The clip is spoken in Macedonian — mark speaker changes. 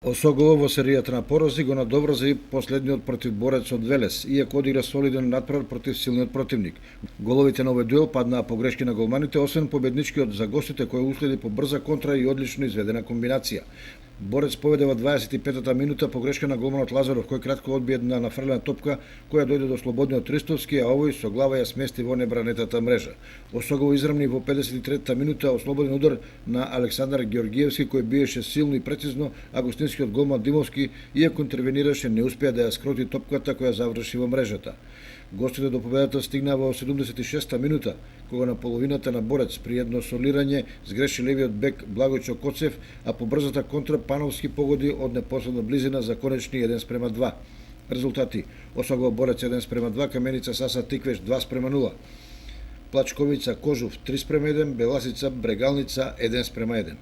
Speaker 1: Осогово во серијата на порази го надоврза и последниот противборец од Велес, иако одигра солиден надпревар против силниот противник. Головите на овој дуел паднаа по грешки на голманите, освен победничкиот за гостите кој уследи по брза контра и одлично изведена комбинација. Борец поведе во 25-та минута по грешка на голманот Лазаров, кој кратко одби една нафрлена топка која дојде до слободниот Ристовски, а овој со глава ја смести во небранетата мрежа. Осогово израмни во 53-та минута ослободен удар на Александар Георгиевски, кој биеше силно и прецизно, а гостинскиот голман Димовски, иако интервенираше, не успеа да ја скроти топката која заврши во мрежата. Гостите до победата стигнаа во 76-та минута, кога на половината на Борец при едно солирање сгреши левиот бек Благојчо Коцев, а по брзата контра Пановски погоди од непосредна близина за конечни 1:2. Резултати: Осогово Борец 1:2, Каменица Саса Тиквеш 2:0, Плачковица Кожув 3:1, Беласица Брегалница 1:1.